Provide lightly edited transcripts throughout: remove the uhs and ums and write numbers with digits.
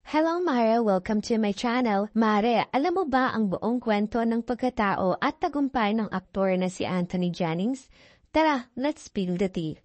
Hello Mare, welcome to my channel. Mare, alam mo ba ang buong kwento ng pagkatao at tagumpay ng aktor na si Anthony Jennings? Tara, let's spill the tea.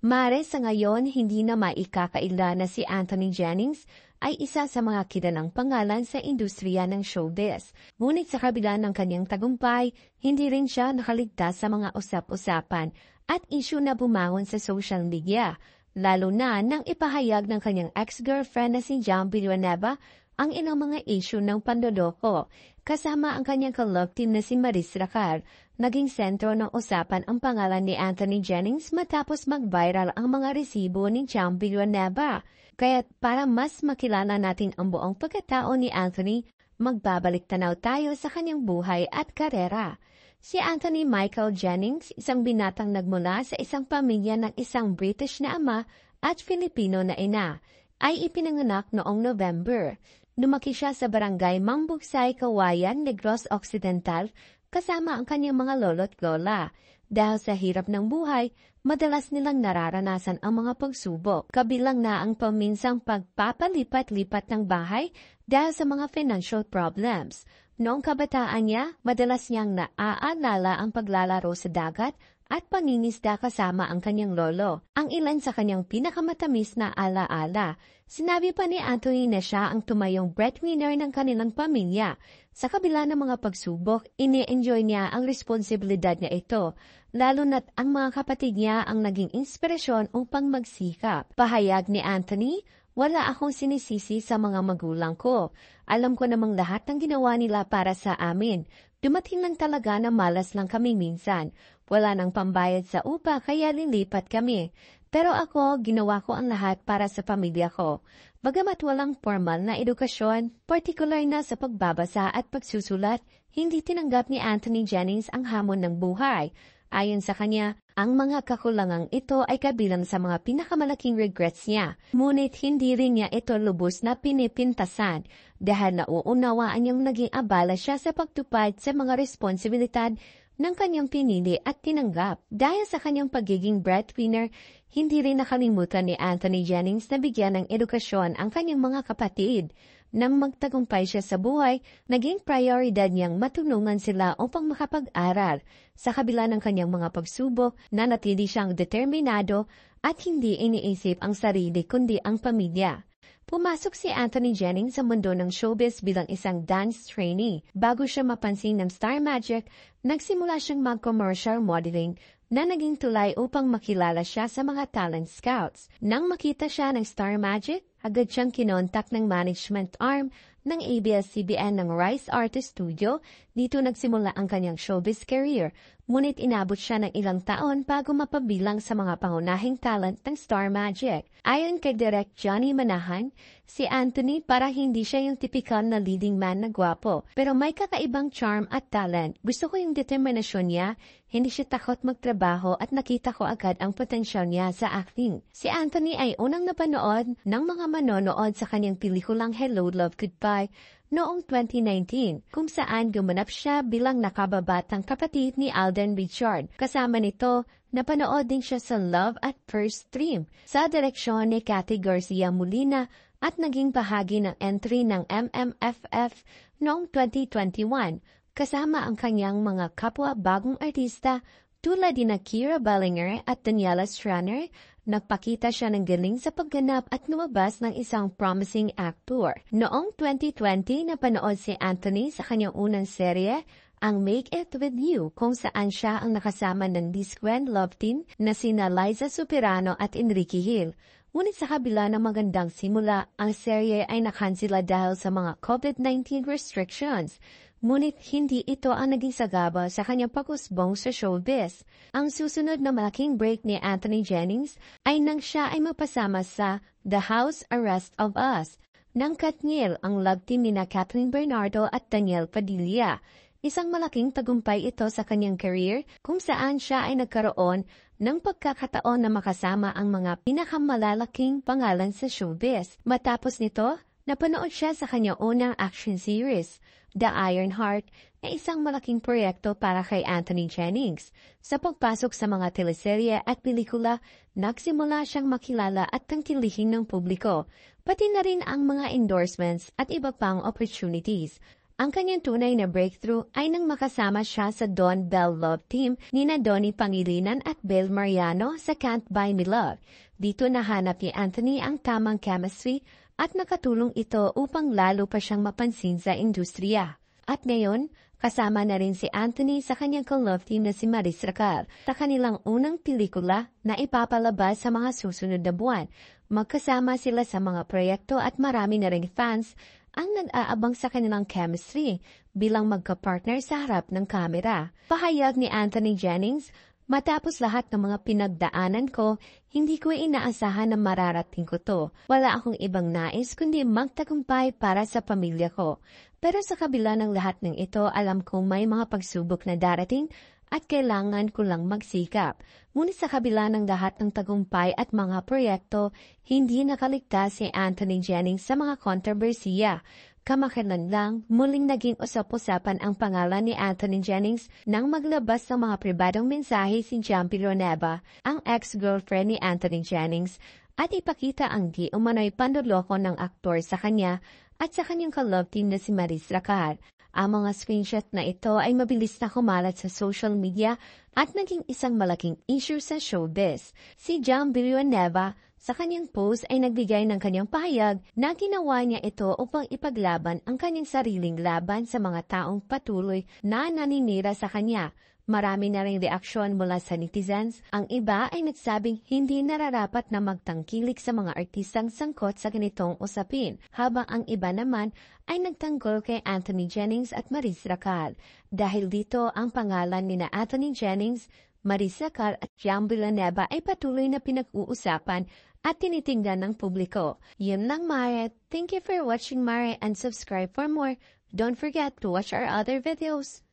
Mare, sa ngayon hindi na maikakaila na si Anthony Jennings ay isa sa mga kilalang pangalan sa industriya ng showbiz. Ngunit sa kabila ng kanyang tagumpay, hindi rin siya nakaligtas sa mga usap-usapan at issue na bumangon sa social media. Lalo na nang ipahayag ng kanyang ex-girlfriend na si John Villanueva ang ilang mga issue ng pandoloko. Kasama ang kanyang ka-love team na si Maris Racal, naging sentro ng usapan ang pangalan ni Anthony Jennings matapos mag-viral ang mga resibo ni John Villanueva. Kaya para mas makilala natin ang buong pagkatao ni Anthony, magbabalik tanaw tayo sa kanyang buhay at karera. Si Anthony Michael Jennings, isang binatang nagmula sa isang pamilya ng isang British na ama at Filipino na ina, ay ipinanganak noong November. Lumaki siya sa barangay Mambugsay, Kawayan, Negros Occidental, kasama ang kanyang mga lolo't lola. Dahil sa hirap ng buhay, madalas nilang nararanasan ang mga pagsubok, kabilang na ang paminsang pagpapalipat-lipat ng bahay dahil sa mga financial problems. Noong kabataan niya, madalas niyang naaalala ang paglalaro sa dagat at pangingisda kasama ang kanyang lolo. Ang ilan sa kanyang pinakamatamis na alaala. Sinabi pa ni Anthony na siya ang tumayong breadwinner ng kanilang pamilya. Sa kabila ng mga pagsubok, ini-enjoy niya ang responsibilidad niya ito, lalo na't ang mga kapatid niya ang naging inspirasyon upang magsikap. Pahayag ni Anthony, "Wala akong sinisisi sa mga magulang ko. Alam ko namang lahat ng ginawa nila para sa amin. Dumating lang talaga na malas lang kami minsan. Wala nang pambayad sa upa kaya lilipat kami. Pero ako, ginawa ko ang lahat para sa pamilya ko." Bagamat walang formal na edukasyon, partikular na sa pagbabasa at pagsusulat, hindi tinanggap ni Anthony Jennings ang hamon ng buhay. Ayon sa kanya, ang mga kakulangang ito ay kabilang sa mga pinakamalaking regrets niya. Ngunit hindi rin niya ito lubos na pinipintasan dahil nauunawaan niyang naging abala siya sa pagtupad sa mga responsibilidad ng kanyang pinili at tinanggap. Dahil sa kanyang pagiging breadwinner, hindi rin nakalimutan ni Anthony Jennings na bigyan ng edukasyon ang kanyang mga kapatid. Nang magtagumpay siya sa buhay, naging prioridad niyang matulungan sila upang makapag-aral. Sa kabila ng kanyang mga pagsubok, nanatili siyang determinado at hindi iniisip ang sarili kundi ang pamilya. Pumasok si Anthony Jennings sa mundo ng showbiz bilang isang dance trainee. Bago siya mapansin ng Star Magic, nagsimula siyang mag-commercial modeling na naging tulay upang makilala siya sa mga talent scouts. Nang makita siya ng Star Magic, agad siyang kinontak ng management arm ng ABS-CBN ng Rice Artist Studio. Dito nagsimula ang kanyang showbiz career. Ngunit inabot siya ng ilang taon bago mapabilang sa mga pangunahing talent ng Star Magic. Ayon kay Direk Johnny Manahan, si Anthony para hindi siya yung typical na leading man na gwapo, pero may kakaibang charm at talent. Gusto ko yung determinasyon niya, hindi siya takot magtrabaho at nakita ko agad ang potensyal niya sa acting. Si Anthony ay unang napanood ng mga manonood sa kanyang pelikulang Hello, Love, Goodbye noong 2019, kung saan gumanap siya bilang nakababatang kapatid ni Alden Richard. Kasama nito, napanood din siya sa Love at First Stream sa direksyon ni Cathy Garcia Molina at naging bahagi ng entry ng MMFF noong 2021. Kasama ang kanyang mga kapwa bagong artista tulad ni Kira Ballinger at Daniela Straner. Nagpakita siya ng galing sa pagganap at lumabas ng isang promising actor. Noong 2020, napanood si Anthony sa kanyang unang serye, ang Make It With You, kung saan siya ang nakasama ng Disquen love team na sina Liza Superano at Enrique Hill. Ngunit sa kabila ng magandang simula, ang serye ay nakansela dahil sa mga COVID-19 restrictions. Ngunit hindi ito ang naging sagaba sa kanyang pag-usbong sa showbiz. Ang susunod na malaking break ni Anthony Jennings ay nang siya ay mapasama sa The House Arrest of Us ng Katniel, ang love team ni Catherine Bernardo at Daniel Padilla. Isang malaking tagumpay ito sa kanyang career kung saan siya ay nagkaroon ng pagkakataon na makasama ang mga pinakamalalaking pangalan sa showbiz. Matapos nito, napanood siya sa kanyang unang action series, The Iron Heart, na isang malaking proyekto para kay Anthony Jennings. Sa pagpasok sa mga teleserye at pelikula, nagsimula siyang makilala at tangkilihin ng publiko. pati na rin ang mga endorsements at iba pang opportunities. Ang kanyang tunay na breakthrough ay nang makasama siya sa Don Bell Love Team ni Donnie Pangilinan at Bill Mariano sa Can't Buy Me Love. Dito nahanap ni Anthony ang tamang chemistry at nakatulong ito upang lalo pa siyang mapansin sa industriya. At ngayon, kasama na rin si Anthony sa kanyang ka-love team na si Maris Racal sa kanilang unang pelikula na ipapalabas sa mga susunod na buwan. Magkasama sila sa mga proyekto at marami na ring fans ang nag-aabang sa kanilang chemistry bilang magka-partner sa harap ng kamera. Pahayag ni Anthony Jennings, matapos lahat ng mga pinagdaanan ko, hindi ko inaasahan na mararating ko to. Wala akong ibang nais kundi magtagumpay para sa pamilya ko. Pero sa kabila ng lahat ng ito, alam kong may mga pagsubok na darating at kailangan ko lang magsikap. Ngunit sa kabila ng lahat ng tagumpay at mga proyekto, hindi nakaligtas si Anthony Jennings sa mga kontrobersiya. Kamakailan lang, muling naging usap-usapan ang pangalan ni Anthony Jennings nang maglabas ng mga pribadong mensahe si John Villanueva, ang ex-girlfriend ni Anthony Jennings, at ipakita ang di umano'y panduloko ng aktor sa kanya at sa kanyang ka-love team na si Maris Racal. Ang mga screenshot na ito ay mabilis na kumalat sa social media at naging isang malaking issue sa showbiz. Si John Villanueva sa kanyang post ay nagbigay ng kanyang pahayag na ginawa niya ito upang ipaglaban ang kanyang sariling laban sa mga taong patuloy na naninira sa kanya. Marami na ring reaksyon mula sa netizens. Ang iba ay nagsabing hindi nararapat na magtangkilik sa mga artistang sangkot sa ganitong usapin, habang ang iba naman ay nagtanggol kay Anthony Jennings at Maris Racal. Dahil dito, ang pangalan ni Anthony Jennings, Maris Racal at John Villanueva ay patuloy na pinag-uusapan at tinitingnan ng publiko. Yun lang, Mare. Thank you for watching, Mare, and subscribe for more. Don't forget to watch our other videos.